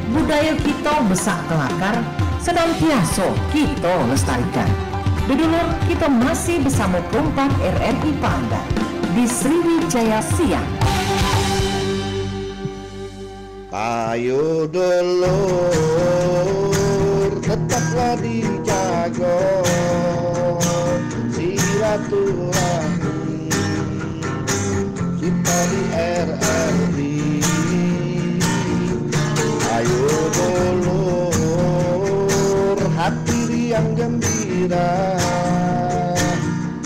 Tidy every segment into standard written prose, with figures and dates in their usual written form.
Budaya kita besak kelakar, senantiasa kita lestarikan. Dudulur, kita masih bersama Perempat RRI Pandan di Sriwijaya Siang. Ayo dulur, tetaplah dijaga silaturahmi kita di RRI. Ayo dulur, hati riang gembira,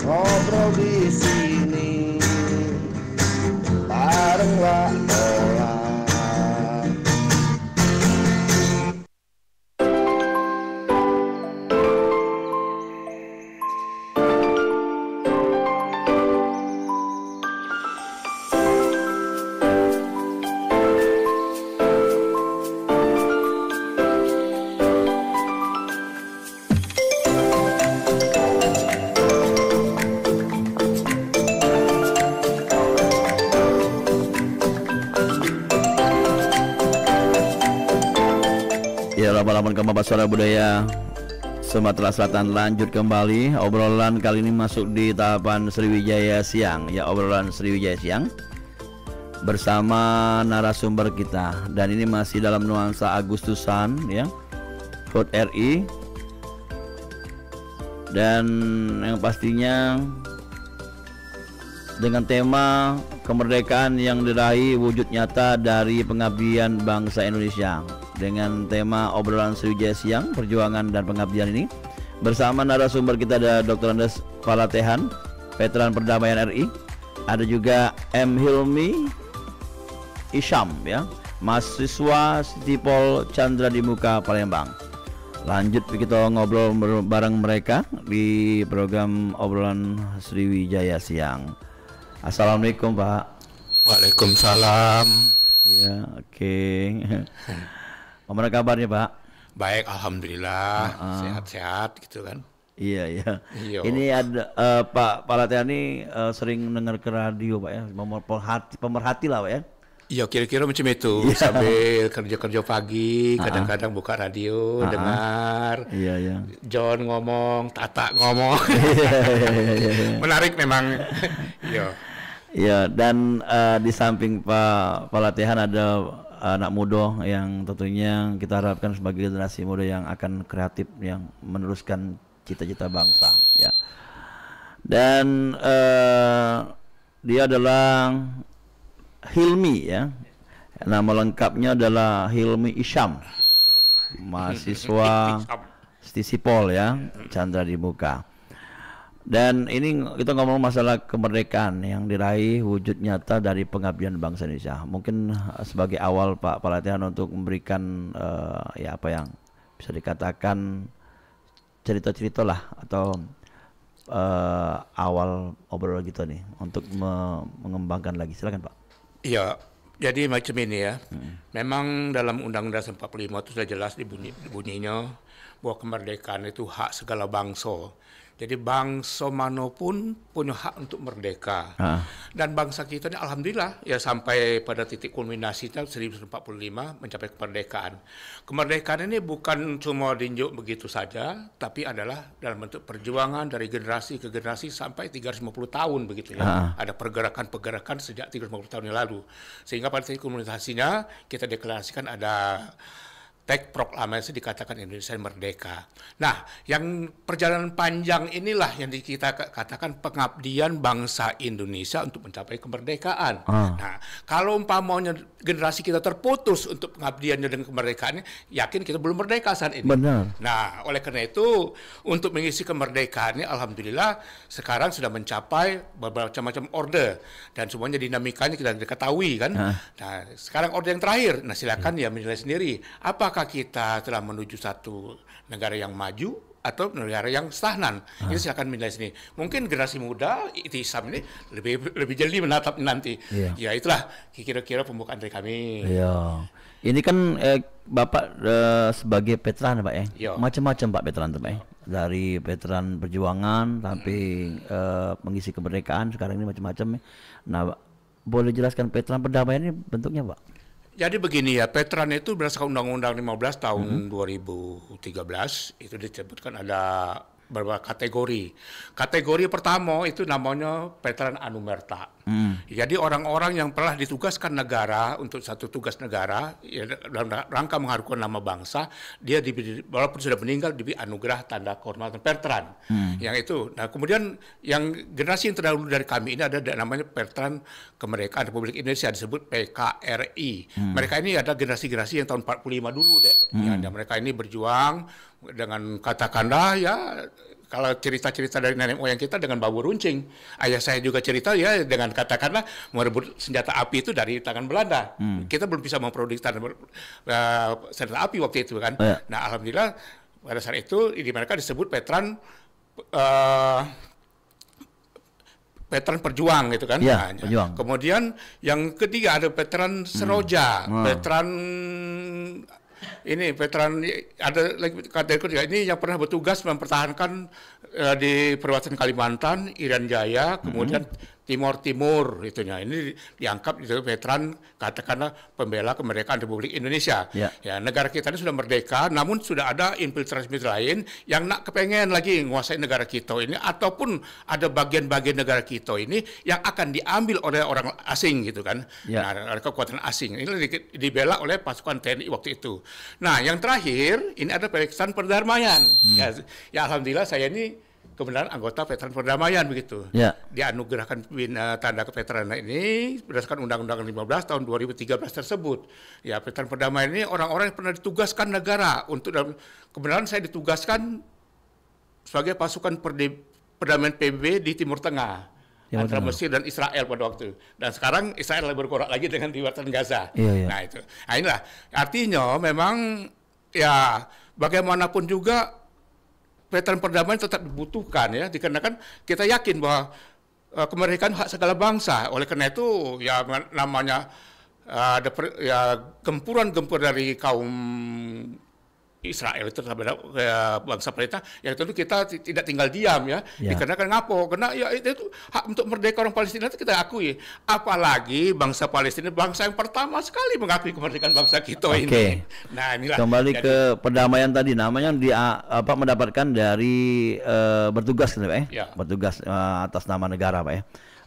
ngobrol di sini barenglah orang. Laman Kemabas Suara Budaya Sumatera Selatan lanjut kembali. Obrolan kali ini masuk di tahapan Sriwijaya Siang. Ya, obrolan Sriwijaya Siang bersama narasumber kita. Dan ini masih dalam nuansa Agustusan ya, HUT RI. Dan yang pastinya dengan tema kemerdekaan yang diraih wujud nyata dari pengabdian bangsa Indonesia. Dengan tema obrolan Sriwijaya Siang, perjuangan dan pengabdian ini bersama narasumber kita ada Dr. Andes Falatehan, veteran perdamaian RI. Ada juga M. Hilmi Isyam ya, mahasiswa Sitipol Chandra di Muka Palembang. Lanjut kita ngobrol bareng mereka di program obrolan Sriwijaya Siang. Assalamualaikum Pak. Waalaikumsalam. Ya, oke. Gimana kabarnya Pak? Baik, alhamdulillah, sehat-sehat gitu kan. Iya iya. Iya. Ini ada Pak Falatehan ini sering dengar ke radio Pak ya, pemerhati lah Pak ya. Iya, kira-kira macam itu. Sambil kerja-kerja pagi, kadang-kadang buka radio, dengar. Iya iya. John ngomong, Tata ngomong. Menarik memang. Iya. Iya, dan di samping Pak Falatehan ada anak muda yang tentunya kita harapkan sebagai generasi muda yang akan kreatif, yang meneruskan cita-cita bangsa ya. Dan dia adalah Hilmi ya, nama lengkapnya adalah Hilmi Isyam, mahasiswa Stisipol ya, Chandra di Muka. Dan ini kita ngomong masalah kemerdekaan yang diraih wujud nyata dari pengabdian bangsa Indonesia. Mungkin sebagai awal Pak Falatehan untuk memberikan ya apa yang bisa dikatakan cerita-cerita lah atau awal obrolan kita nih untuk mengembangkan lagi. Silakan Pak. Iya, jadi macam ini ya. Memang dalam Undang-Undang 45 itu sudah jelas bunyinya bahwa kemerdekaan itu hak segala bangsa. Jadi bangsa manapun punya hak untuk merdeka. Dan bangsa kita ini alhamdulillah ya sampai pada titik kulminasinya 1945 mencapai kemerdekaan. Kemerdekaan ini bukan cuma diunjuk begitu saja, tapi adalah dalam bentuk perjuangan dari generasi ke generasi sampai 350 tahun begitu ya. Ada pergerakan-pergerakan sejak 350 tahun yang lalu. Sehingga pada titik kulminasinya kita deklarasikan ada teks proklamasi dikatakan Indonesia merdeka. Nah, yang perjalanan panjang inilah yang kita katakan pengabdian bangsa Indonesia untuk mencapai kemerdekaan. Nah, kalau umpamanya generasi kita terputus untuk pengabdiannya dengan kemerdekaannya, yakin kita belum merdeka saat ini. Benar. Nah, oleh karena itu, untuk mengisi kemerdekaannya, alhamdulillah sekarang sudah mencapai beberapa macam order dan semuanya dinamikanya kita ketahui kan. Nah, sekarang order yang terakhir. Nah, silakan ya menilai sendiri. Apakah kita telah menuju satu negara yang maju atau negara yang stagnan? Itu silakan menilai sini. Mungkin generasi muda Itisam ini lebih jeli menatap nanti. Ya itulah kira-kira pembukaan dari kami. Iya. Ini kan Bapak sebagai veteran Pak ya. Macam-macam Pak veteran tuh Pak ya. Dari veteran perjuangan sampai mengisi kemerdekaan sekarang ini macam-macam. Nah, boleh jelaskan veteran perdamaian ini bentuknya Pak? Jadi begini ya, veteran itu berdasarkan Undang-Undang 15 tahun 2013 itu disebutkan ada beberapa kategori. Kategori pertama itu namanya veteran anumerta. Jadi orang-orang yang pernah ditugaskan negara untuk satu tugas negara ya, dalam rangka mengharumkan nama bangsa, dia walaupun sudah meninggal diberi anugerah tanda kehormatan veteran. Yang itu. Nah, kemudian yang generasi yang terdahulu dari kami ini ada namanya Veteran Kemerdekaan Republik Indonesia, disebut PKRI. Mereka ini ada generasi-generasi yang tahun 45 dulu deh. Ya, dan mereka ini berjuang dengan katakanlah ya, kalau cerita-cerita dari nenek moyang kita dengan bambu runcing. Ayah saya juga cerita ya dengan katakanlah merebut senjata api itu dari tangan Belanda. Kita belum bisa memproduksi senjata api waktu itu kan. Nah, alhamdulillah pada saat itu mereka disebut veteran veteran perjuang gitu kan. Ya, perjuang. Kemudian yang ketiga ada veteran seroja, veteran ini veteran, ada lagi kategori ini yang pernah bertugas mempertahankan di perbatasan Kalimantan, Irian Jaya, kemudian Timur itunya. Ini dianggap itu veteran katakanlah pembela kemerdekaan Republik Indonesia. Ya, negara kita ini sudah merdeka, namun sudah ada infiltrasi lain yang nak kepengen lagi menguasai negara kita ini, ataupun ada bagian-bagian negara kita ini yang akan diambil oleh orang asing gitu kan. Nah, ada kekuatan asing. Ini dibela oleh pasukan TNI waktu itu. Nah, yang terakhir ini ada veteran perdamaian. Ya, alhamdulillah saya ini kebenaran anggota veteran perdamaian begitu. Dianugerahkan tanda keveteranan ini berdasarkan Undang-Undang 15 tahun 2013 tersebut. Ya, veteran perdamaian ini orang-orang yang pernah ditugaskan negara untuk kebenaran saya ditugaskan sebagai pasukan perdamaian PBB di Timur Tengah. Antara Mesir dan Israel pada waktu. Dan sekarang Israel berkorak lagi dengan di wetan Gaza. Nah, itu. Nah, inilah artinya memang ya bagaimanapun juga veteran perdamaian tetap dibutuhkan ya, dikarenakan kita yakin bahwa kemerdekaan hak segala bangsa. Oleh karena itu ya namanya ada gempuran-gempur dari kaum Israel itu terhadap bangsa pelita, ya tentu kita tidak tinggal diam ya. Dikarenakan ngapo? Karena ya itu hak untuk merdeka orang Palestina itu kita akui. Apalagi bangsa Palestina bangsa yang pertama sekali mengakui kemerdekaan bangsa kita ini. Nah, inilah. Kembali ke perdamaian tadi, namanya mendapatkan dari bertugas gitu, Pak ya? Bertugas atas nama negara, Pak ya.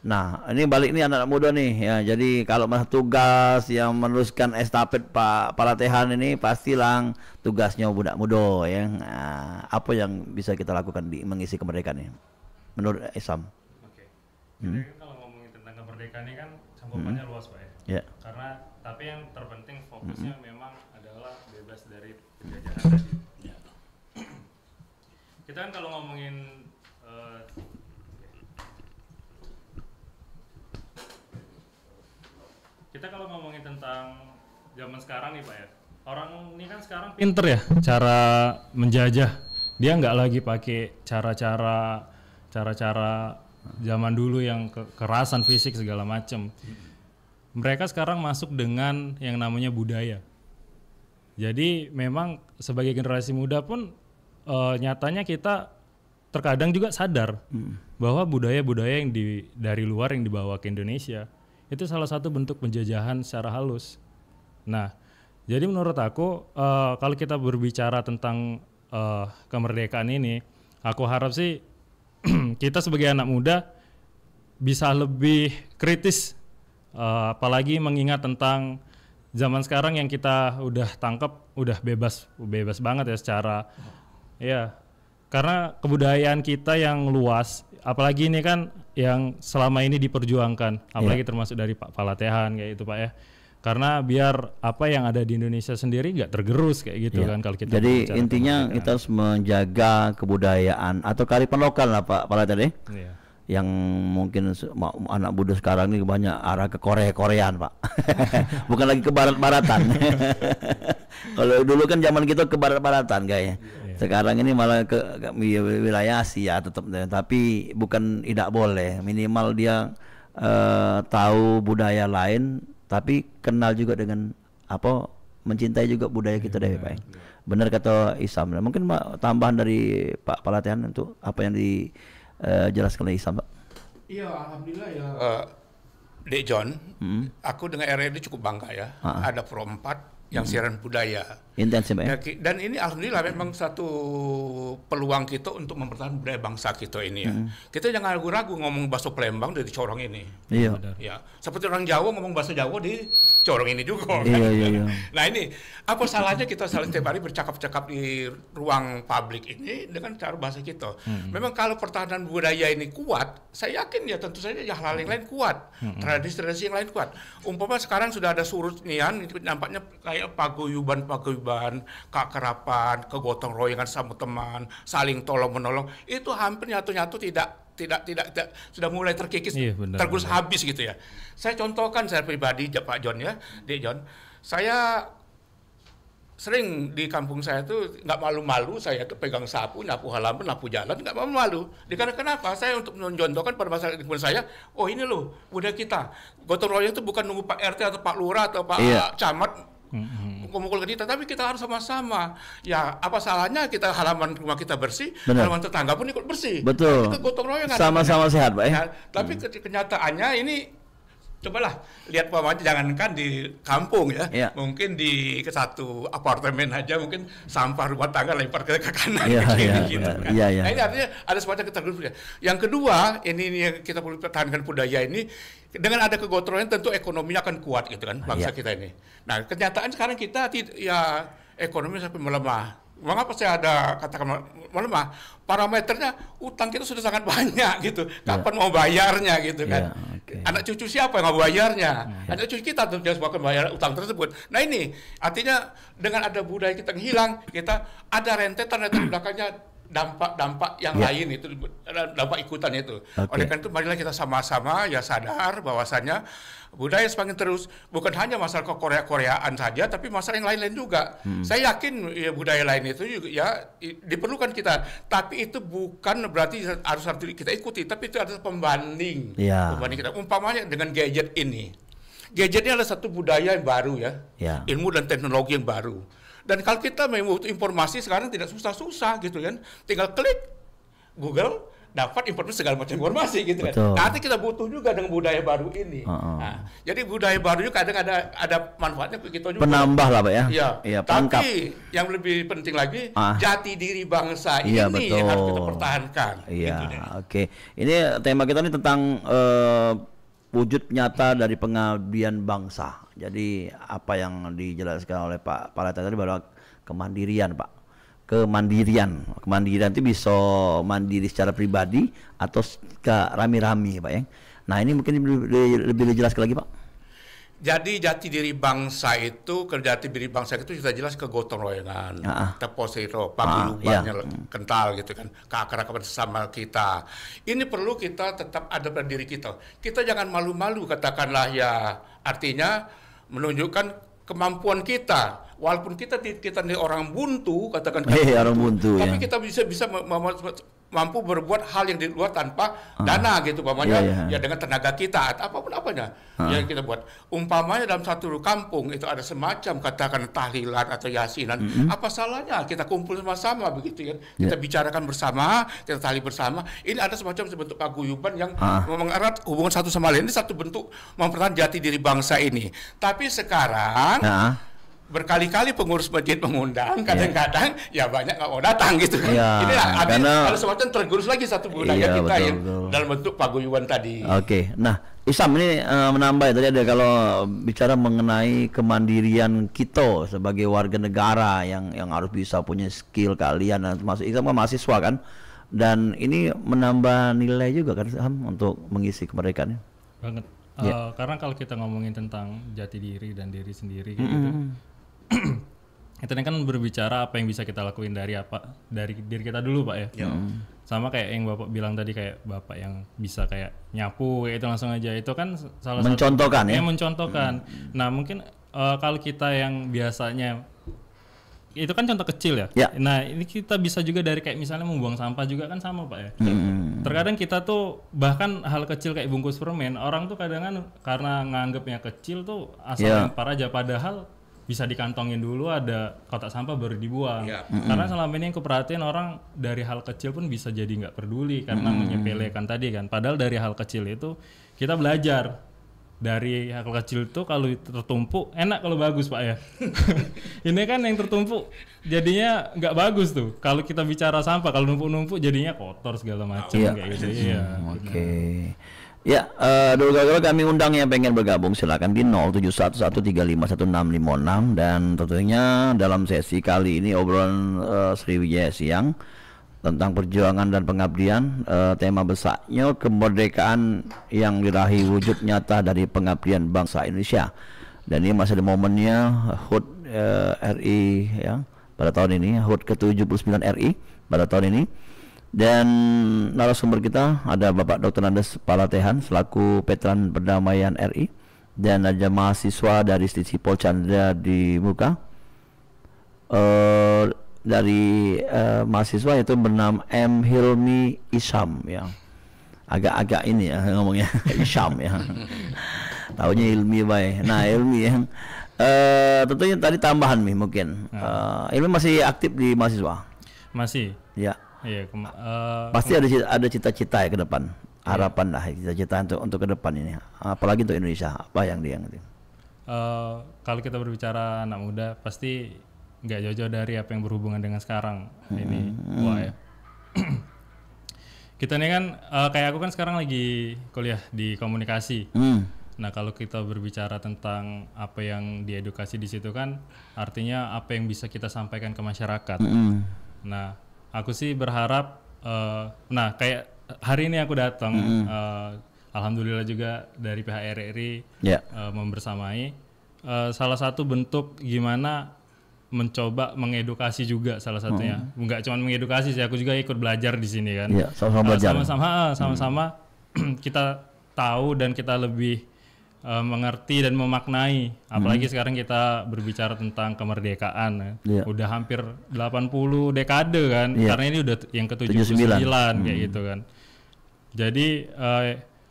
Nah, ini balik nih anak muda nih ya. Jadi kalau masa tugas yang meneruskan estafet Pak Palatehan ini pastilah tugasnya budak muda ya. Nah, apa yang bisa kita lakukan di mengisi kemerdekaan ini menurut Isam? Jadi kalau ngomongin tentang kemerdekaan ini kan cakupannya luas, Pak ya. Karena tapi yang terpenting fokusnya memang adalah bebas dari penjajahan tadi. Kita kan kalau ngomongin tentang zaman sekarang nih, Pak ya, orang ini kan sekarang pinter ya cara menjajah. Dia nggak lagi pakai cara-cara zaman dulu yang kekerasan fisik segala macam. Mereka sekarang masuk dengan yang namanya budaya. Jadi memang sebagai generasi muda pun nyatanya kita terkadang juga sadar bahwa budaya-budaya yang dari luar yang dibawa ke Indonesia itu salah satu bentuk penjajahan secara halus. Nah, jadi menurut aku kalau kita berbicara tentang kemerdekaan ini, aku harap sih kita sebagai anak muda bisa lebih kritis, apalagi mengingat tentang zaman sekarang yang kita udah tangkap udah bebas banget ya secara karena kebudayaan kita yang luas, apalagi ini kan yang selama ini diperjuangkan, apalagi termasuk dari Pak Palatehan kayak itu, Pak ya. Karena biar apa yang ada di Indonesia sendiri nggak tergerus kayak gitu kan kalau kita. Jadi intinya kita harus menjaga kebudayaan atau kearifan lokal lah Pak Palatehan. Yang mungkin anak muda sekarang ini banyak arah ke Koreaan, Pak. Bukan lagi ke barat-baratan. Kalau dulu kan zaman kita ke barat-baratan kayaknya. Sekarang ini malah ke wilayah Asia tetap, tapi bukan tidak boleh, minimal dia tahu budaya lain, tapi kenal juga dengan apa, mencintai juga budaya kita deh, Pak. Benar kata Isam. Mungkin tambahan dari Pak Palatehan untuk apa yang dijelaskan oleh Isam, Pak. Iya, alhamdulillah ya. Dek John, aku dengan RRI cukup bangga ya. Ada Pro 4 yang siaran budaya. Intensif ya. Dan ini alhamdulillah memang satu peluang kita untuk mempertahankan budaya bangsa kita ini ya. Kita jangan ragu-ragu ngomong bahasa Palembang dari corong ini. Iya. Ya, seperti orang Jawa ngomong bahasa Jawa di corong ini juga. Iya. Nah ini, apa salahnya kita saling setiap hari bercakap-cakap di ruang publik ini dengan cara bahasa kita. Memang kalau pertahanan budaya ini kuat, saya yakin ya tentu saja ya hal-hal yang lain kuat. Tradisi-tradisi yang lain kuat. Umpama sekarang sudah ada surut nian, nampaknya kayak paguyuban, keakraban, kegotong royongan sama teman, saling tolong-menolong, itu hampir nyatu-nyatu tidak sudah mulai terkikis, tergerus habis gitu ya. Saya contohkan saya pribadi Pak John ya, Dek John, saya sering di kampung saya tuh nggak malu-malu, saya tuh pegang sapu, nyapu halaman, nyapu jalan, nggak malu-malu. Kenapa? Saya untuk mencontohkan pada masyarakat lingkungan saya, oh ini loh budaya kita. Gotong royong itu bukan nunggu Pak RT atau Pak Lurah atau Pak Camat kumpul ke kita, tapi kita harus sama-sama. Ya, apa salahnya kita halaman rumah kita bersih, halaman tetangga pun ikut bersih. Betul. Kita gotong royong sama-sama sehat, Pak ya. Ya, tapi kenyataannya ini cobalah lihat Pak, jangankan di kampung ya, mungkin di satu apartemen aja mungkin sampah rumah tangga lempar ke kanan ke kiri gitu kan. Nah, ini artinya ada semacam ketergerus. Yang kedua, ini yang kita perlu pertahankan budaya ini, dengan ada kegotongan tentu ekonominya akan kuat gitu kan bangsa kita ini. Nah, kenyataan sekarang kita ya ekonomi sampai melemah. Mengapa saya ada katakan melemah? Parameternya utang kita sudah sangat banyak gitu. Kapan mau bayarnya gitu kan? Anak cucu siapa yang mau bayarnya? Anak cucu kita tentu harus bayar utang tersebut. Nah ini artinya dengan ada budaya kita yang hilang, kita ada rentetan belakangnya dampak-dampak yang lain itu, dampak ikutan itu. Oleh karena itu marilah kita sama-sama ya sadar bahwasannya budaya semakin terus bukan hanya masalah Korea-Koreaan saja, tapi masalah yang lain-lain juga. Saya yakin ya, budaya lain itu juga ya diperlukan kita, tapi itu bukan berarti harus kita ikuti, tapi itu adalah pembanding. Pembanding kita. Umpamanya dengan gadget ini. Gadget ini adalah satu budaya yang baru ya. Ilmu dan teknologi yang baru. Dan kalau kita membutuhkan informasi sekarang tidak susah-susah gitu kan, tinggal klik Google dapat informasi segala macam informasi gitu kan. Nanti kita butuh juga dengan budaya baru ini. Nah, jadi budaya baru juga kadang ada manfaatnya kita juga. Penambah lah Pak ya. Iya. Tapi yang lebih penting lagi jati diri bangsa ini yang harus kita pertahankan. Iya. Oke. Ini tema kita ini tentang wujud nyata dari pengabdian bangsa. Jadi apa yang dijelaskan oleh Pak Paleta tadi bahwa kemandirian Pak. Kemandirian itu bisa mandiri secara pribadi atau rame-rame Pak ya. Nah ini mungkin lebih dijelaskan lagi Pak. Jadi jati diri bangsa itu sudah jelas kegotong royongan, teposiro, paguyubannya kental gitu kan, keakraban sesama kita. Ini perlu kita tetap ada pada diri kita. Kita jangan malu-malu katakanlah ya, artinya menunjukkan kemampuan kita. Walaupun kita ini orang buntu, katakan orang buntu, tapi kita bisa mampu berbuat hal yang di luar tanpa dana gitu, umpamanya ya dengan tenaga kita apapun apanya yang kita buat. Umpamanya dalam satu kampung itu ada semacam katakan tahlilan atau yasinan, apa salahnya kita kumpul sama-sama begitu kan, kita bicarakan bersama, kita tali bersama. Ini ada semacam bentuk paguyuban yang mengerat hubungan satu sama lain. Ini satu bentuk mempertahankan jati diri bangsa ini. Tapi sekarang berkali-kali pengurus masjid mengundang, kadang-kadang ya banyak nggak mau datang gitu kan. Ini kalau semacam tergerus lagi satu budaya kita betul. Dalam bentuk paguyuban tadi. Oke, nah Isam ini menambah tadi ada kalau bicara mengenai kemandirian kita sebagai warga negara yang harus bisa punya skill kalian, termasuk Isam kan mahasiswa kan, dan ini menambah nilai juga kan Isam untuk mengisi kemerdekaannya. Banget. Karena kalau kita ngomongin tentang jati diri dan diri sendiri gitu. Itu kan berbicara apa yang bisa kita lakuin dari diri kita dulu Pak ya. Sama kayak yang Bapak bilang tadi, kayak Bapak yang bisa kayak nyapu kayak itu langsung aja, itu kan salah mencontohkan satu mencontohkan. Nah mungkin kalau kita yang biasanya itu kan contoh kecil ya. Nah ini kita bisa juga dari kayak misalnya membuang sampah juga kan sama Pak ya. Terkadang kita tuh bahkan hal kecil kayak bungkus permen, orang tuh kadang karena nganggapnya kecil tuh asal lempar aja, padahal bisa dikantongin dulu, ada kotak sampah baru dibuang. Karena selama ini yang keperhatian orang dari hal kecil pun bisa jadi nggak peduli karena menyepelekan tadi kan. Padahal dari hal kecil itu kita belajar dari hal kecil tuh kalau tertumpuk enak kalau bagus Pak ya. Ini kan yang tertumpuk jadinya nggak bagus tuh. Kalau kita bicara sampah, kalau numpuk-numpuk jadinya kotor segala macam kayak gitu. Iya. Oke. Ya, dulu kami undang yang pengen bergabung silakan di 0711351656 dan tentunya dalam sesi kali ini obrolan Sriwijaya Siang tentang perjuangan dan pengabdian, tema besarnya kemerdekaan yang diraih wujud nyata dari pengabdian bangsa Indonesia. Dan ini masih ada momennya HUT RI ya pada tahun ini, HUT ke-79 RI pada tahun ini. Dan narasumber kita ada Bapak Dr. Andes Palatehan selaku Veteran Perdamaian RI, dan ada mahasiswa dari Sipol Chandra di Muka. Dari mahasiswa itu bernama M. Hilmi Isyam ya, agak-agak ini ya ngomongnya Isyam ya, taunya Hilmi baik. Nah Hilmi ya, tentunya tadi tambahan nih mungkin. Hilmi masih aktif di mahasiswa? Masih. Ya. Iya. Pasti ada cita-cita ya ke depan, harapan lah cita-cita untuk ke depan ini, apalagi untuk Indonesia, apa yang dia ngerti? Kalau kita berbicara anak muda pasti nggak jauh-jauh dari apa yang berhubungan dengan sekarang ini. Wah ya. Kita ini kan kayak aku kan sekarang lagi kuliah di komunikasi. Nah kalau kita berbicara tentang apa yang diedukasi di situ kan artinya apa yang bisa kita sampaikan ke masyarakat. Nah aku sih berharap, nah kayak hari ini aku datang, alhamdulillah juga dari pihak RRI membersamai. Salah satu bentuk gimana mencoba mengedukasi juga salah satunya. Enggak cuma mengedukasi sih, aku juga ikut belajar di sini kan. Iya, sama-sama belajar. Sama-sama kita tahu dan kita lebih mengerti dan memaknai. Apalagi sekarang kita berbicara tentang kemerdekaan. Udah hampir 80 dekade kan. Karena ini udah yang ke-79 kayak gitu kan. Jadi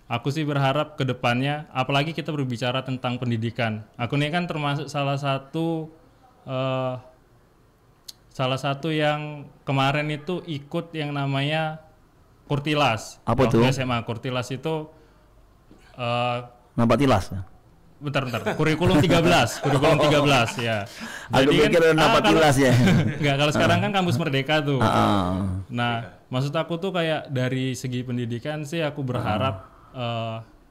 aku sih berharap ke depannya, apalagi kita berbicara tentang pendidikan. Aku ini kan termasuk salah satu yang kemarin itu ikut yang namanya Kurtilas. Apa tuh? SMA Kurtilas itu nampak tilas. Bentar. Kurikulum 13 ya. Aku pikir nampak tilas ya. Enggak, kalau sekarang kan kampus Merdeka tuh. Nah, maksud aku tuh kayak dari segi pendidikan sih aku berharap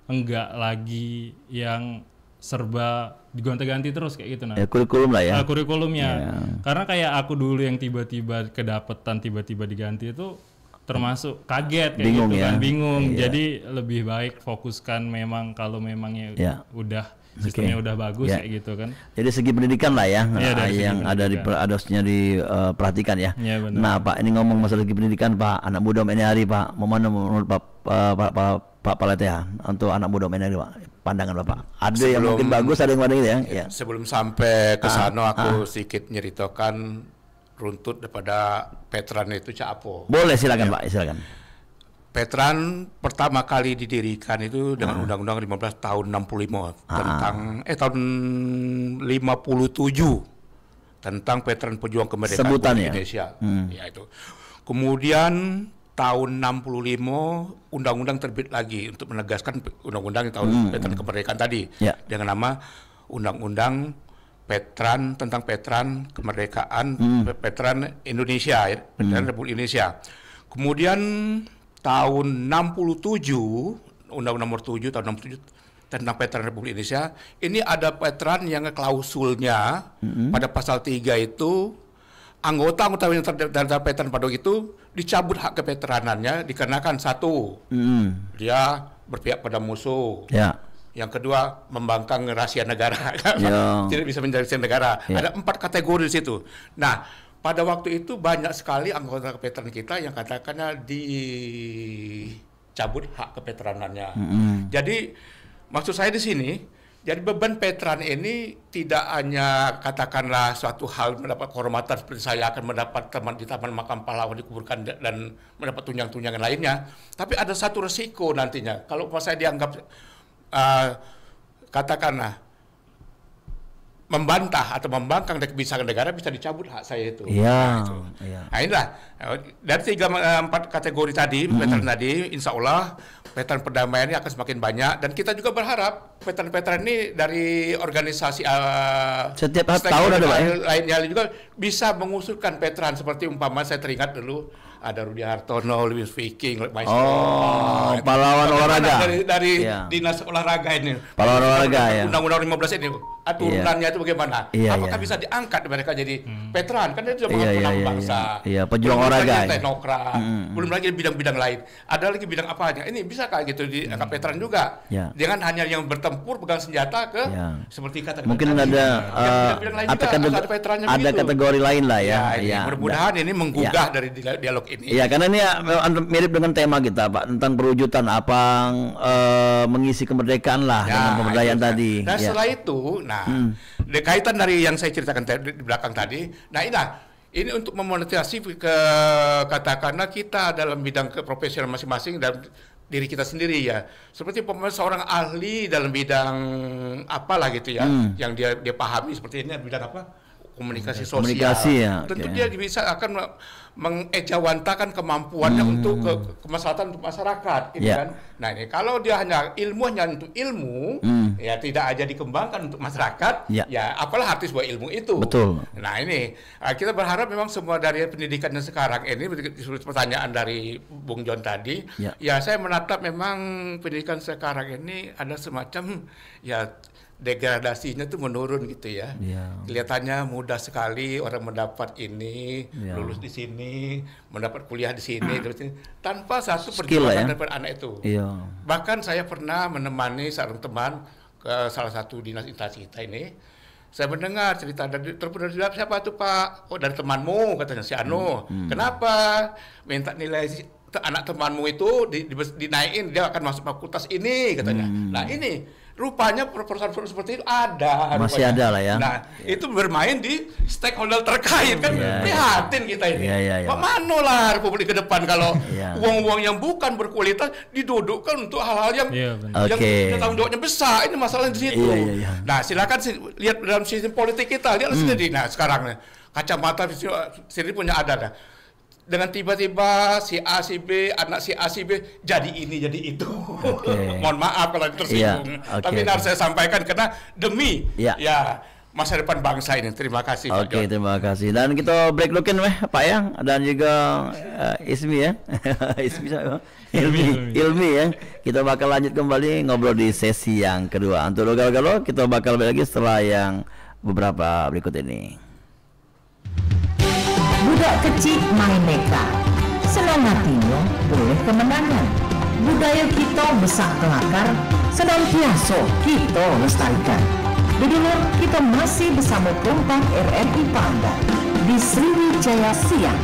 enggak lagi yang serba digonta-ganti terus kayak gitu. Nah, kurikulum lah ya. Kurikulumnya. Karena kayak aku dulu yang tiba-tiba kedapetan, tiba-tiba diganti itu termasuk kaget kayak bingung gitu kan, bingung. Jadi lebih baik fokuskan memang kalau memangnya udah sistemnya udah bagus kayak gitu kan. Jadi segi pendidikan lah ya, yang ada harusnya diperhatikan ya. Nah Pak, ini ngomong masalah segi pendidikan Pak, anak muda ini hari Pak, mau mana menurut Pak Palatehan untuk anak muda ini hari Pak, pandangan Bapak? Ada yang mungkin bagus, ada yang mana gitu ya. Sebelum sampai ke sana aku sedikit nyeritakan runtut daripada Veteran itu Capo. Boleh, silakan Pak, silakan. Veteran pertama kali didirikan itu dengan Undang-Undang 15 tahun 65 tentang tahun 57 tentang Veteran Pejuang Kemerdekaan Indonesia. Ya itu. Kemudian tahun 65 undang-undang terbit lagi untuk menegaskan undang-undang tahun Veteran Kemerdekaan tadi dengan nama Undang-Undang Veteran tentang Veteran Kemerdekaan Veteran Indonesia, Veteran Republik Indonesia. Kemudian tahun 67, Undang-Undang Nomor 7 tahun 67 tentang Veteran Republik Indonesia, ini ada veteran yang klausulnya pada pasal 3 itu anggota yang terdaftar veteran pada itu dicabut hak keveteranannya dikarenakan satu, dia berpihak pada musuh. Yang kedua, membangkang rahasia negara, tidak bisa menjadi rahasia negara. Ada 4 kategori di situ. Nah, pada waktu itu banyak sekali anggota veteran kita yang katakannya dicabut hak keveteranannya. Jadi, maksud saya di sini, jadi beban veteran ini tidak hanya katakanlah suatu hal mendapat kehormatan seperti saya akan mendapat teman di Taman Makam Pahlawan dikuburkan dan mendapat tunjangan-tunjangan lainnya, tapi ada satu resiko nantinya. Kalau saya dianggap katakanlah membantah atau membangkang dari kebijakan negara bisa dicabut hak saya itu. Iya. Itu. Iya. Nah inilah dari 4 kategori tadi, veteran tadi, insya Allah veteran perdamaian ini akan semakin banyak dan kita juga berharap veteran-veteran ini dari organisasi Setiap tahun ada Pak ya? lainnya juga bisa mengusulkan veteran seperti umpama saya teringat dulu ada Rudi Hartono, Louis Viking, Oh, pahlawan olahraga. Dari Iya. dinas olahraga ini. Pahlawan olahraga ya. Undang-undang 15 ini turunannya itu bagaimana? Iya, Apakah iya. bisa diangkat mereka jadi veteran? Kan itu juga Iya, penang iya, bangsa. iya. Pejuang Belum olahraga, lagi ya. teknokrat. Belum lagi bidang-bidang lain. Ada lagi bidang apanya? Ini bisa kayak gitu diangkat veteran juga. Iya. Jangan hanya yang bertempur pegang senjata ke Iya. seperti kata Mungkin ada bidang-bidang lain juga harus ada veterannya ada begitu. kategori lain lah ya. Ya, ini Iya. mudah-mudahan ini menggugah dari dialog ini. Iya, karena ini mirip dengan tema kita, Pak, tentang perwujudan Apang mengisi kemerdekaan lah dengan pemberdayaan itu. tadi. Nah, Ya. setelah itu, kaitan dari yang saya ceritakan di belakang tadi, nah ini untuk memonetisasi katakanlah kita dalam bidang keprofesional masing-masing dan diri kita sendiri ya. Seperti seorang ahli dalam bidang apalah gitu ya, yang dia pahami seperti ini bidang apa? Komunikasi sosial. Komunikasi ya, Tentu oke. dia bisa akan mengejawantakan kemampuannya untuk kemaslahatan untuk masyarakat, gitu Ya. kan. Nah ini kalau dia hanya untuk ilmu, ya tidak aja dikembangkan untuk masyarakat, Ya. ya apalah arti sebuah ilmu itu. Betul. Nah ini kita berharap memang semua dari pendidikan yang sekarang ini, seperti pertanyaan dari Bung John tadi, Ya. saya menatap memang pendidikan sekarang ini ada semacam ya degradasinya tuh menurun gitu ya. Ya. Kelihatannya mudah sekali orang mendapat ini, Ya. lulus di sini, mendapat kuliah di sini, terus ini, tanpa satu Skill perjuangan ya. daripada anak itu. Iya. Bahkan saya pernah menemani seorang teman ke salah satu dinas instansi kita ini. Saya mendengar cerita dari telepon dari siapa tuh Pak? Oh dari temanmu katanya si Anu. Kenapa minta nilai anak temanmu itu dinaikin dia akan masuk fakultas ini katanya. Nah ini rupanya perusahaan seperti itu ada. Masih rupanya. ada lah ya. Nah itu bermain di stakeholder terkait kan prihatin kita ini. Iya. Pak mano lah Republik ke depan kalau Iya. uang-uang yang bukan berkualitas didudukkan untuk hal-hal yang Iya, yang Oke. tanggung jawabnya besar. Ini masalah di situ. Iya. Nah, silakan lihat dalam sistem politik kita, lihat sendiri. Nah, sekarang kacamata sendiri punya ada dah. Dengan tiba-tiba si A, si B, anak si A, si B jadi ini, jadi itu. Mohon maaf kalau tersinggung. Iya, oke, Tapi ini harus saya sampaikan karena demi Iya. ya masa depan bangsa ini. Terima kasih Pak Oke, John. terima kasih. Dan kita break dulu Pak Yang dan juga Ismi ya. Ismi siapa? Ilmi ya. Kita bakal lanjut kembali ngobrol di sesi yang kedua. Untuk galau-galau kita bakal balik lagi setelah yang beberapa berikut ini. Budak kecil main neka, senang hatinya boleh kemenangan. Budaya kita besar kelakar, senantiasa kita lestarikan. Dulu kita masih bersama Kompak RRI Pandan di Sriwijaya Siang.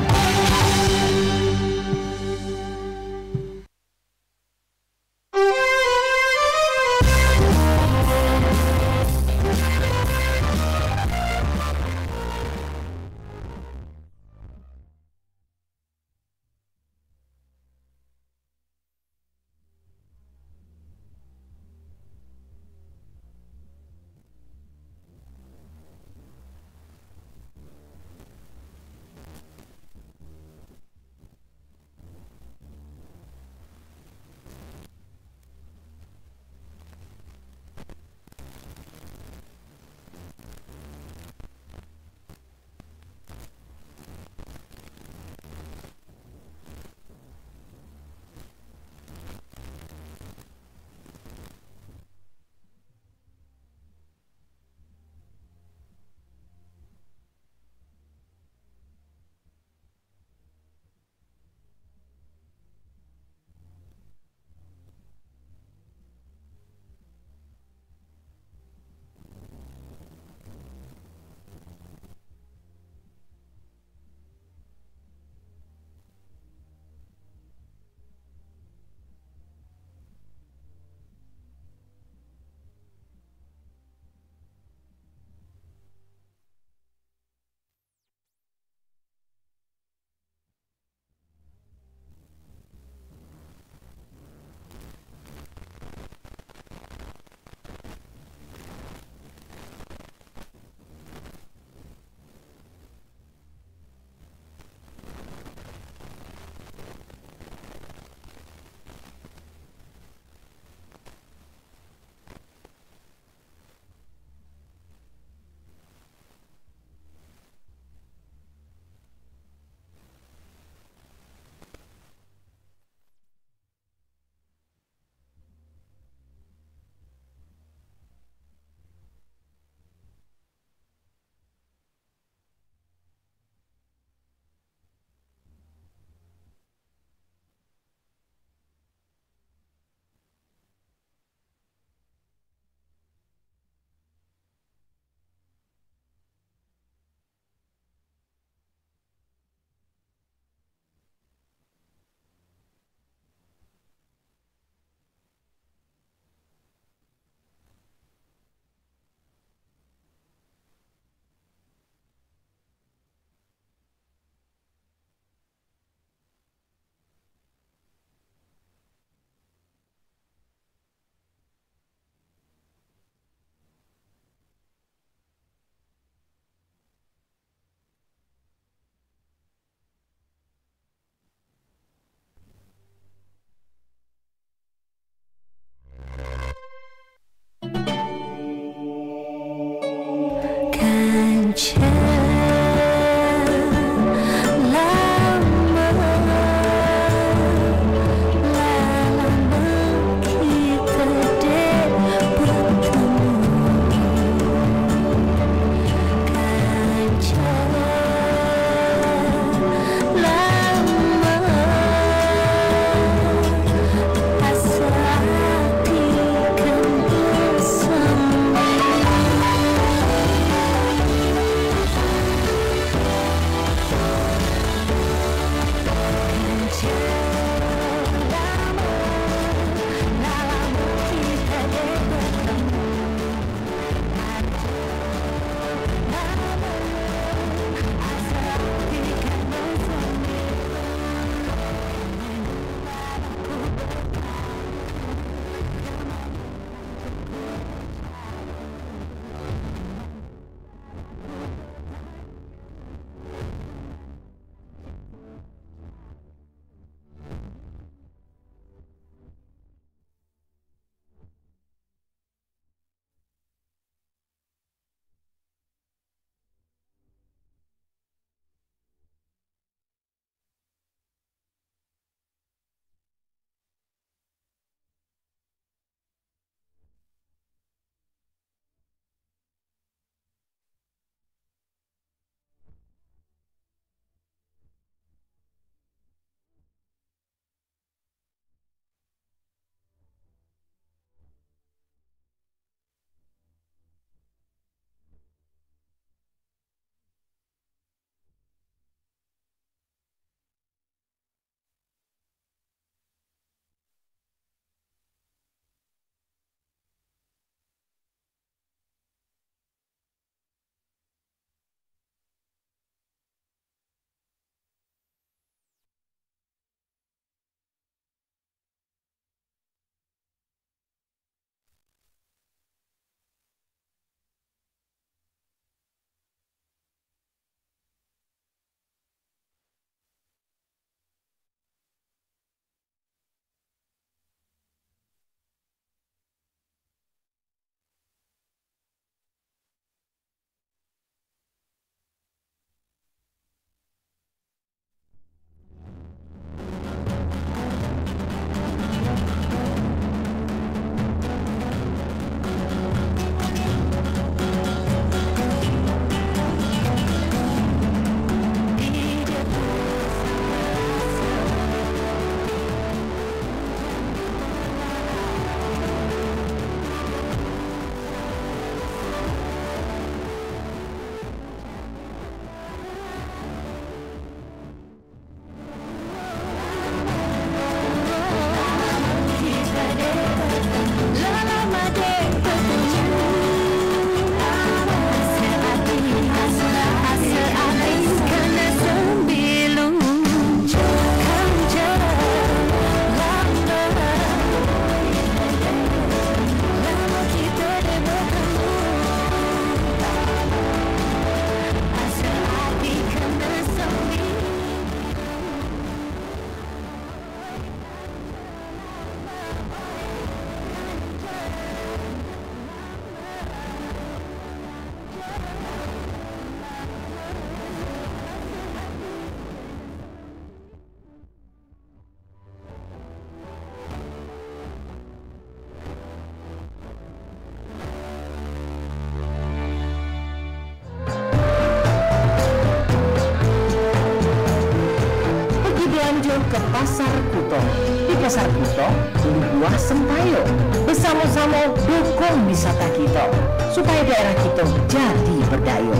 ke Pasar Kuto. Di Pasar Kuto, beli buah sempayo. Bersama-sama dukung wisata kita, supaya daerah kita jadi berdaya.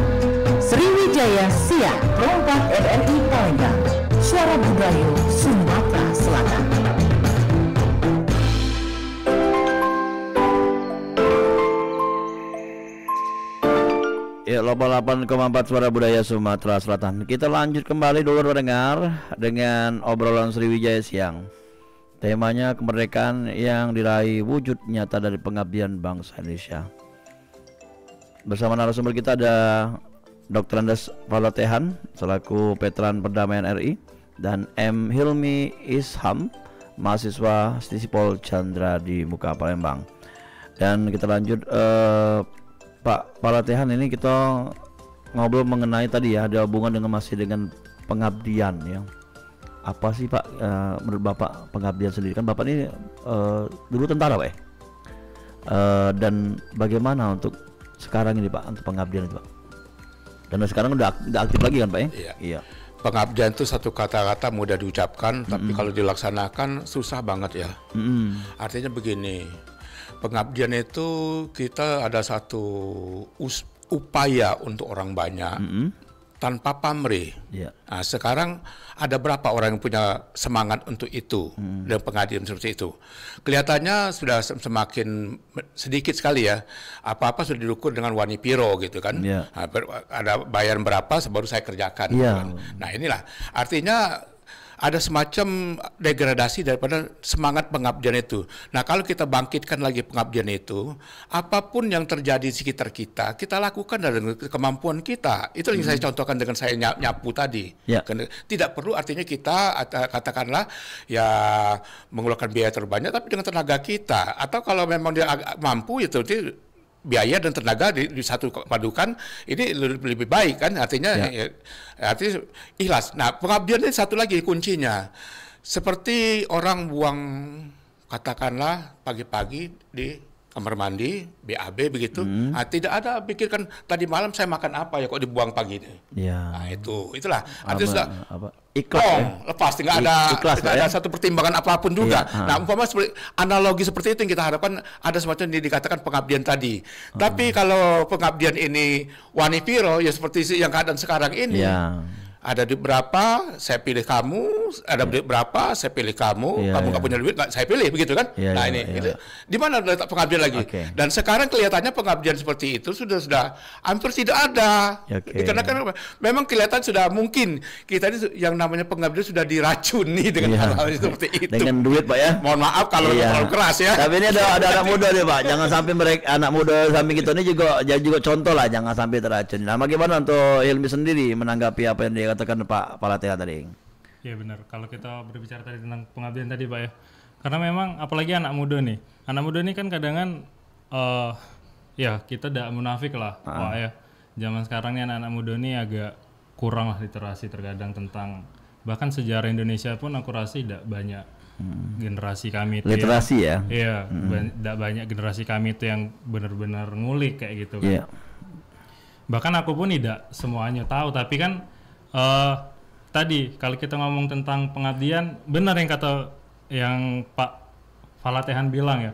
Sriwijaya Siak, Perompak RRI Palembang, suara budaya Sumatera Selatan. Ya, 88,4 suara budaya Sumatera Selatan. Kita lanjut kembali dulu mendengar dengan obrolan Sriwijaya Siang. Temanya kemerdekaan yang diraih wujud nyata dari pengabdian bangsa Indonesia. Bersama narasumber kita ada Dr. Andes Palatehan selaku Veteran Perdamaian RI dan M. Hilmi Isham, mahasiswa Stisipol Chandra di Muka Palembang. Dan kita lanjut Pak Palatehan, ini kita ngobrol mengenai tadi ya, ada hubungan dengan masih dengan pengabdian ya. Apa sih Pak menurut Bapak pengabdian sendiri? Kan Bapak ini dulu tentara Pak ya? Dan bagaimana untuk sekarang ini Pak untuk pengabdian itu Pak? Dan sekarang udah aktif lagi kan Pak ya? Iya. Pengabdian itu satu kata-kata mudah diucapkan, tapi kalau dilaksanakan susah banget ya. Artinya begini, pengabdian itu kita ada satu upaya untuk orang banyak tanpa pamrih. Nah, sekarang ada berapa orang yang punya semangat untuk itu dan pengabdian seperti itu? Kelihatannya sudah semakin sedikit sekali ya. Apa-apa sudah diukur dengan wanipiro gitu kan. Nah, ada bayar berapa baru saya kerjakan. Gitu kan. Nah, inilah artinya ada semacam degradasi daripada semangat pengabdian itu. Nah, kalau kita bangkitkan lagi pengabdian itu, apapun yang terjadi di sekitar kita, kita lakukan dengan kemampuan kita. Itu yang saya contohkan dengan saya nyapu tadi. Tidak perlu artinya kita katakanlah ya mengeluarkan biaya terbanyak, tapi dengan tenaga kita. Atau kalau memang dia mampu itu biaya dan tenaga di satu padukan ini lebih baik kan, artinya artinya ikhlas. Nah, pengabdian ini satu lagi kuncinya, seperti orang buang katakanlah pagi-pagi di kamar mandi BAB begitu, nah, tidak ada pikirkan tadi malam saya makan apa ya kok dibuang pagi ini. Nah, itulah artinya sudah ikhlas lepas, tidak ada satu pertimbangan apapun juga. Nah, umpama analogi seperti itu yang kita harapkan ada semacam yang dikatakan pengabdian tadi. Tapi kalau pengabdian ini wanipiro ya seperti yang keadaan sekarang ini. Ada duit berapa, saya pilih kamu. Ada duit berapa, saya pilih kamu. Kamu nggak punya duit, saya pilih, begitu kan? Nah ini, itu di mana letak pengabdian lagi? Dan sekarang kelihatannya pengabdian seperti itu sudah hampir tidak ada. Karena kan memang kelihatan sudah mungkin kita ini yang namanya pengabdian sudah diracuni dengan hal-hal seperti itu. Dengan duit Pak ya. Mohon maaf kalau terlalu keras ya. Tapi ini ada anak muda nih Pak. Jangan sampai mereka anak muda samping kita ini juga contoh lah, jangan sampai teracuni. Nah, bagaimana untuk Hilmi sendiri menanggapi apa yang dia katakan Pak Palatehan tadi? Ya benar, kalau kita berbicara tadi tentang pengabdian tadi Pak ya, karena memang apalagi anak muda nih kan kadang ya kita tidak munafik lah Pak ya, zaman sekarang nih anak-anak muda nih agak kurang lah literasi terkadang tentang bahkan sejarah Indonesia pun aku rasa tidak banyak generasi kami itu literasi ya. Iya, tidak banyak generasi kami itu yang benar-benar ngulik kayak gitu kan. Bahkan aku pun tidak semuanya tahu, tapi kan tadi kalau kita ngomong tentang pengabdian, benar yang kata yang Pak Palatehan bilang ya,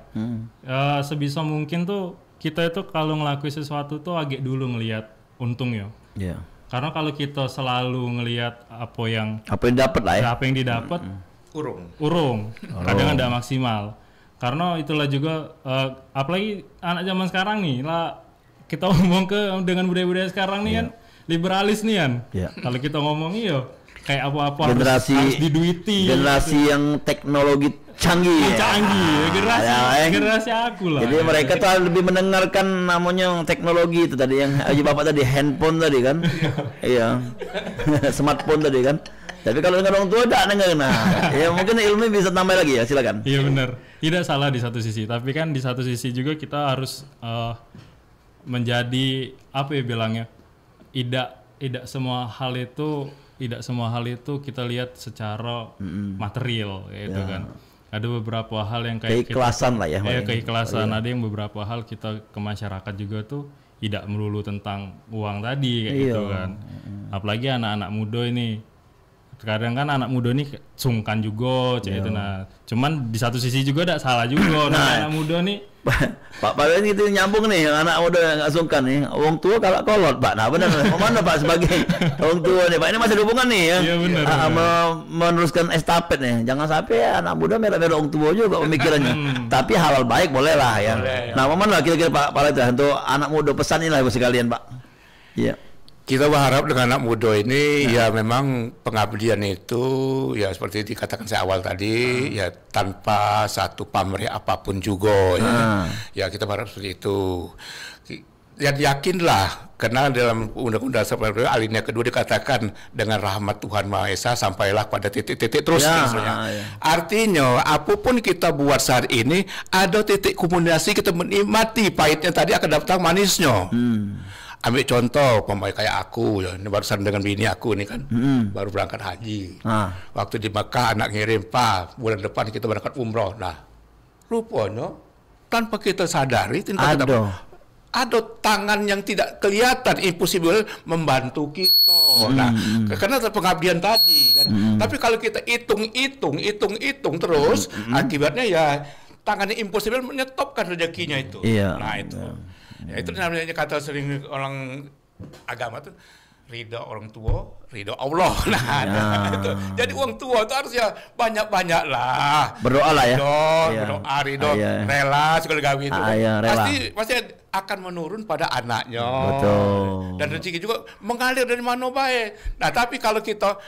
sebisa mungkin tuh kita itu kalau ngelakuin sesuatu tuh agak dulu ngelihat untung ya. Karena kalau kita selalu ngelihat apa yang dapat lah ya, apa yang didapat, urung, kadang ada maksimal. Karena itulah juga apalagi anak zaman sekarang nih lah, kita ngomong dengan budaya-budaya sekarang nih kan liberalis nih kan. Kalau kita ngomong kayak apa-apa harus diduiti. Generasi yang teknologi canggih. Generasi aku lah. Jadi mereka tuh lebih mendengarkan namanya teknologi itu tadi yang Bapak tadi, handphone tadi kan. Smartphone tadi kan. Tapi kalau dengan orang tua tidak dengar. Ya mungkin Hilmi bisa tambah lagi ya, silakan. Iya benar. Tidak salah di satu sisi, tapi kan di satu sisi juga kita harus menjadi apa ya bilangnya? Tidak semua hal itu kita lihat secara material gitu kan. Ada beberapa hal yang kayak keikhlasan lah ya. Keikhlasan. Ada yang beberapa hal kita ke masyarakat juga tuh tidak melulu tentang uang tadi kayak gitu kan. Apalagi anak-anak muda ini Kadang kan anak muda nih sungkan juga cek itu. Nah, cuman di satu sisi juga ada salah juga. Nah, anak muda nih Pak itu nyambung nih, anak muda yang nggak sungkan nih. Wong tua kalau kolot, Pak. Nah benar. Mana Pak sebagai wong tua nih, Pak? Ini masih ada hubungan nih ya. Iya benar. Meneruskan estafet nih. Jangan sampai ya anak muda merek-merek wong tua juga pemikirannya. Tapi halal baik boleh lah ya. Nah, mana kira-kira Pak itu untuk anak muda pesan ini lah buat sekalian, Pak. Iya. Kita berharap dengan anak muda ini ya memang pengabdian itu ya seperti dikatakan saya awal tadi ya tanpa satu pamrih apapun juga ya. Ya kita berharap seperti itu. Ya yakinlah karena dalam Undang-Undang Dasar alinea kedua dikatakan dengan rahmat Tuhan Maha Esa sampailah pada titik-titik terus misalnya. Artinya apapun kita buat saat ini ada titik kombinasi kita menikmati pahitnya tadi akan datang manisnya. Ambil contoh pemain kayak aku ya, ini barusan dengan bini aku nih kan, baru berangkat haji. Waktu di Mekah anak ngirim, Pak, bulan depan kita berangkat umroh. Nah, rupanya tanpa kita sadari, ada tangan yang tidak kelihatan, impossible membantu kita. Nah, karena pengabdian tadi kan. Tapi kalau kita hitung terus, akibatnya ya tangannya impossible menyetopkan rezekinya itu. Nah itu. Ya, itu namanya kata sering orang agama tuh ridho orang tua, ridho Allah. Nah, itu. Jadi orang tua itu harusnya banyak-banyak lah. Berdoa lah ya. Berdoa, ridho, rela segala gawe itu. Pasti akan menurun pada anaknya. Betul. Dan rezeki juga mengalir dari mana baik. Nah, tapi kalau kita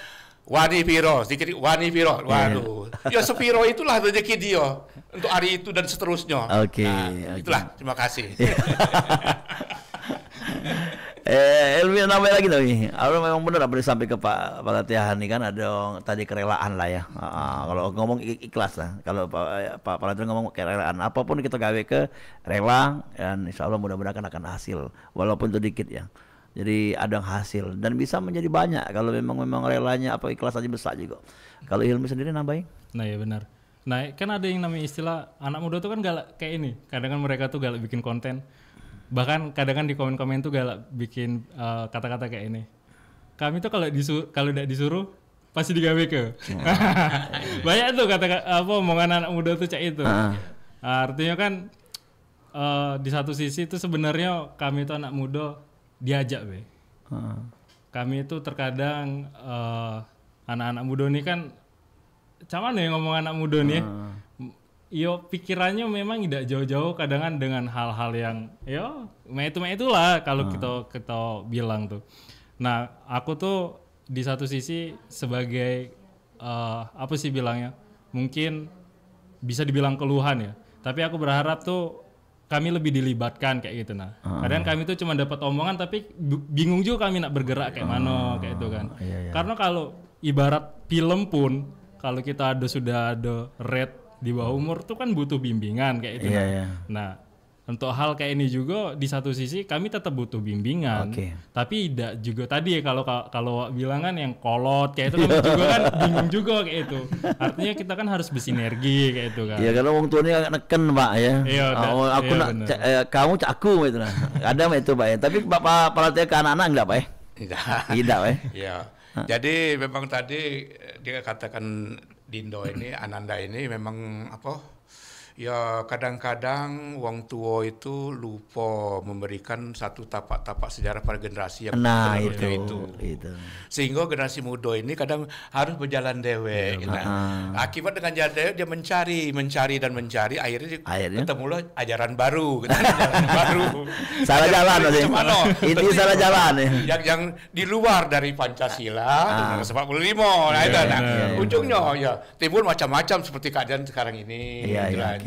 wani piro, sedikit wani piro, waduh. Ya sepiro itulah rezeki dia untuk hari itu dan seterusnya. Itulah, terima kasih. Ilmu namanya lagi nih. Memang benar apa disampaikan ke Pak Latihan nih kan ada tadi kerelaan lah ya. Kalau ngomong ikhlas lah. Kalau Pak Latihan ngomong kerelaan, apapun kita gawe ke rela dan insya Allah mudah-mudahan akan hasil walaupun itu dikit ya. Jadi ada hasil dan bisa menjadi banyak kalau memang relanya apa ikhlas aja besar juga. Kalau ilmu sendiri nambahin? Nah ya benar. Nah kan ada yang namanya istilah anak muda tuh kan galak kayak ini. Kadang kan mereka tuh galak bikin konten. Bahkan kadang kan di komen-komen tuh galak bikin kata-kata kayak ini. Kami tuh kalau tidak disuruh pasti digawe ke. Banyak tuh kata omongan anak muda tuh kayak itu. Artinya kan di satu sisi itu sebenarnya kami itu anak muda diajak kami itu terkadang anak-anak muda ini kan cuman ya ngomong anak muda nih yo pikirannya memang tidak jauh-jauh kadang dengan hal-hal yang yo itulah kalau kita bilang tuh. Nah aku tuh di satu sisi sebagai apa sih bilangnya mungkin bisa dibilang keluhan ya, tapi aku berharap tuh kami lebih dilibatkan kayak gitu. Nah kadang kami tuh cuma dapat omongan tapi bingung juga kami nak bergerak kayak mana kayak itu kan. Karena kalau ibarat film pun kalau kita sudah ada red di bawah umur tuh kan butuh bimbingan kayak itu. Nah untuk hal kayak ini juga di satu sisi kami tetap butuh bimbingan, tapi tidak juga tadi ya kalau bilang kan yang kolot kayak itu kan juga kan bingung juga kayak itu. Artinya kita kan harus bersinergi kayak itu kan. Iya karena wong tuanya neken Pak ya. Aku nak kamu aku gitu nah. Ada itu Pak ya. Tapi Bapak pelatih ke anak-anak enggak Pak ya? Tidak Pak. Iya. Jadi memang tadi dia katakan Dindo ini Ananda ini memang apa? Ya kadang-kadang wong tua itu lupa memberikan satu tapak-tapak sejarah pada generasi yang itu. Sehingga generasi muda ini kadang harus berjalan dewe. Akibat dengan jalan dewe dia mencari akhirnya ketemulah ajaran baru. Salah jalan ini salah jalan yang di luar dari Pancasila 45. Ujungnya ya timbul macam-macam seperti keadaan sekarang ini.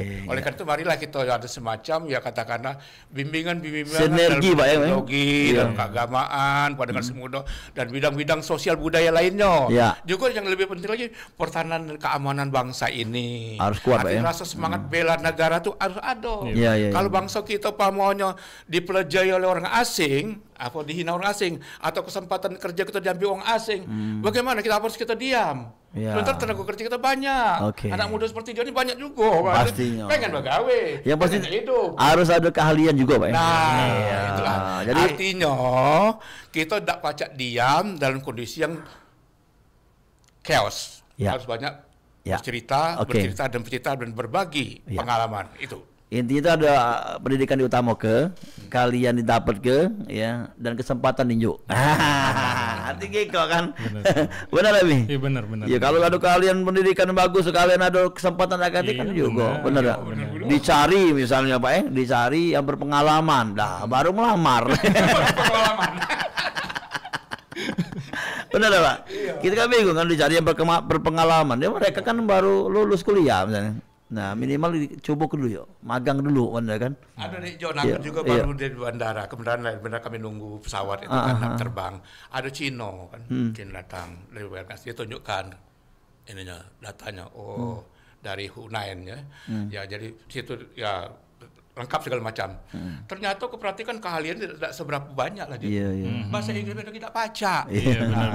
Oleh karena itu marilah kita ada semacam ya katakanlah bimbingan sinergi Pak ya, teknologi dan keagamaan pada generasi muda dan bidang-bidang sosial budaya lainnya. Juga yang lebih penting lagi pertahanan dan keamanan bangsa ini harus kuat Pak ya. Rasa semangat bela negara itu harus ada. Kalau bangsa kita pamonya dipelajari oleh orang asing apa dihina orang asing atau kesempatan kerja kita diambil orang asing, bagaimana harus kita diam? Sebentar tenaga kerja kita banyak. Anak muda seperti dia ini banyak juga. Pastinya. Pengen begawe. Yang pasti hidup. Harus ada keahlian juga Pak. Itulah. Jadi artinya kita tidak pacak diam dalam kondisi yang chaos. Ya. Harus banyak Ya. bercerita, Oke. bercerita dan berbagi Ya. pengalaman itu. Intinya itu ada pendidikan diutama kalian didapat ya, dan kesempatan ninjuk. Tinggi kok kan. Benar Abi? Iya benar. Ya kalau ada kalian pendidikan bagus, kalian ada kesempatan akademik kan Iya, juga. benar. Benar ya? Dicari misalnya Pak dicari yang berpengalaman. Dah baru melamar. Pengalaman. Benar ya, Pak? Kita kan bingung kan dicari yang berpengalaman. Dia mereka kan baru lulus kuliah misalnya. Nah, minimal dicoba dulu yuk, magang dulu kan. Ada nih John, aku juga baru dari bandara. Kemudian benar kami nunggu pesawat itu kan terbang. Ada Cino kan, Cino datang dari WNS, dia tunjukkan ininya datanya. Oh, dari Hunain ya. Ya jadi situ ya lengkap segala macam. Ternyata aku perhatikan keahlian tidak seberapa banyak lagi. Iya. Bahasa Inggris mereka tidak baca. Iya benar.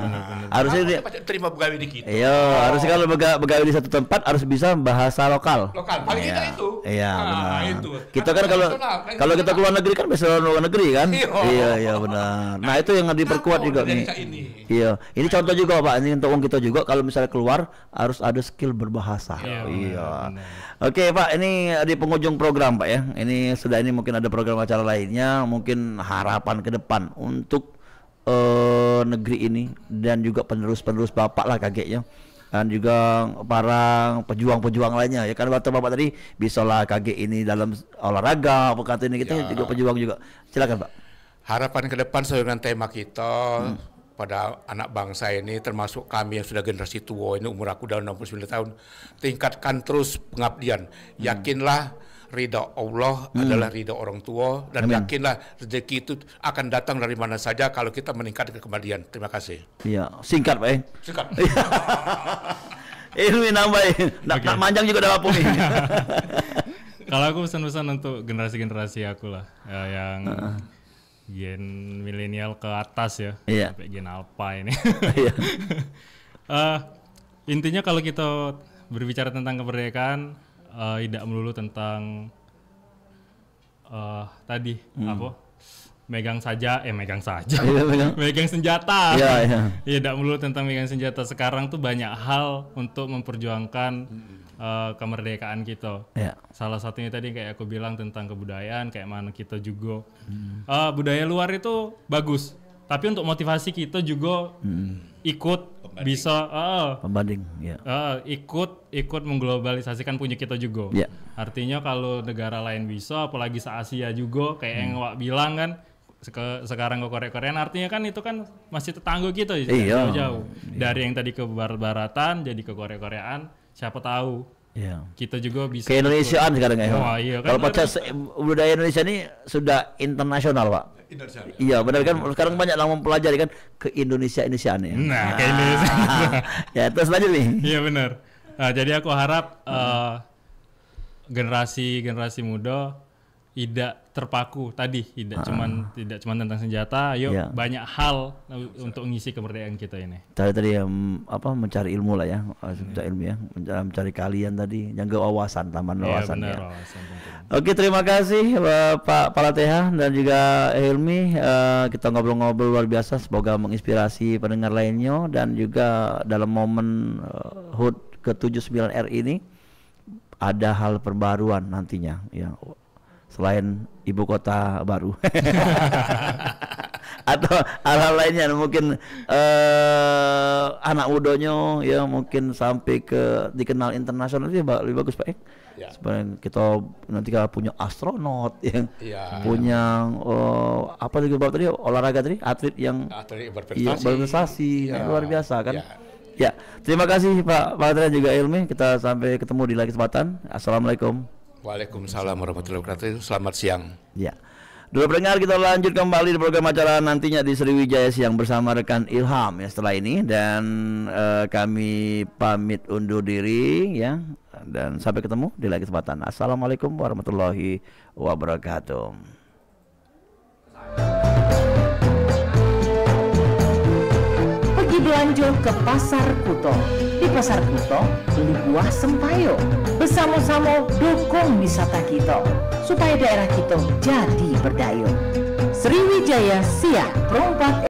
Harusnya dia terima pegawai di kita. iya, harusnya kalau pegawai di satu tempat harus bisa bahasa lokal. Lokal, paling tidak itu. Iya, benar. Itu. Kita kan kalau kita keluar negeri kan bisa luar negeri kan? Iya, benar. Nah, itu yang diperkuat juga nih. Iya, ini contoh juga Pak, ini untuk kita juga kalau misalnya keluar harus ada skill berbahasa. Iya. Oke Pak, ini di penghujung program Pak ya. Ini mungkin ada program acara lainnya, mungkin harapan ke depan untuk negeri ini dan juga penerus-penerus Bapak lah kakeknya. Dan juga para pejuang-pejuang lainnya ya kan waktu Bapak tadi bisalah KG ini dalam olahraga apa kata ini kita juga pejuang juga. Silakan Pak. Harapan ke depan sesuai dengan tema kita pada anak bangsa ini termasuk kami yang sudah generasi tua ini umur aku udah 69 tahun tingkatkan terus pengabdian. Yakinlah ridha Allah adalah ridha orang tua dan yakinlah rezeki itu akan datang dari mana saja kalau kita meningkatkan kemadian. Terima kasih. Iya, singkat Pak. Singkat. Ini nambahin. Nak manjang juga udah nih. Kalau aku pesan-pesan untuk generasi-generasi aku lah yang gen milenial ke atas ya, sampai gen alpha ini. Intinya kalau kita berbicara tentang kemerdekaan tidak melulu tentang tadi megang senjata. Iya, tidak melulu tentang megang senjata. Sekarang tuh banyak hal untuk memperjuangkan kemerdekaan kita. Salah satunya tadi kayak aku bilang tentang kebudayaan, kayak mana kita juga budaya luar itu bagus, tapi untuk motivasi kita juga ikut bisa pembanding ikut mengglobalisasikan punya kita juga. Artinya kalau negara lain bisa, apalagi se-Asia juga kayak yang Wak bilang kan sekarang ke Korea-Koreaan, artinya kan itu kan masih tetangga kita jauh-jauh. Dari yang tadi ke barat-baratan jadi ke Korea-Koreaan, siapa tahu kita juga bisa ke Indonesiaan sekarang ya. Kan kalau budaya Indonesia ini sudah internasional Pak. Iya benar kan, sekarang banyak yang mempelajari kan ke Indonesiaan ya. Nah, ke Indonesia. Ya terus lanjut nih. Iya benar. Nah, jadi aku harap generasi muda tidak terpaku tadi, tidak cuman tentang senjata. Yuk banyak hal untuk mengisi kemerdekaan kita ini. Tadi mencari ilmu lah ya, ilmu ya, mencari kalian tadi, jaga wawasan, taman wawasan. Benar, wawasan penting. Oke, terima kasih Pak Palateha dan juga Hilmi. Kita ngobrol-ngobrol luar biasa, semoga menginspirasi pendengar lainnya dan juga dalam momen HUT ke-79 RI ini ada hal perbaruan nantinya ya. Selain ibu kota baru atau hal-hal lainnya mungkin anak mudanya ya mungkin sampai ke dikenal internasional itu lebih bagus Pak sebenarnya kita nanti kalau punya astronot yang punya apa tadi olahraga tadi atlet yang berprestasi luar biasa kan. Ya, terima kasih Pak Palateha juga Hilmi, kita sampai ketemu di lain kesempatan. Assalamualaikum. Waalaikumsalam warahmatullahi wabarakatuh. Selamat siang. Ya. Dulu pendengar, kita lanjut kembali di program acara nantinya di Sriwijaya Siang bersama rekan Ilham ya setelah ini, dan kami pamit undur diri ya, dan sampai ketemu di lain kesempatan. Assalamualaikum warahmatullahi wabarakatuh. Belanja ke Pasar Kuto. Di Pasar Kuto, beli buah sempayo. Bersama-sama dukung wisata kita, supaya daerah kita jadi berdaya. Sriwijaya Siang, 4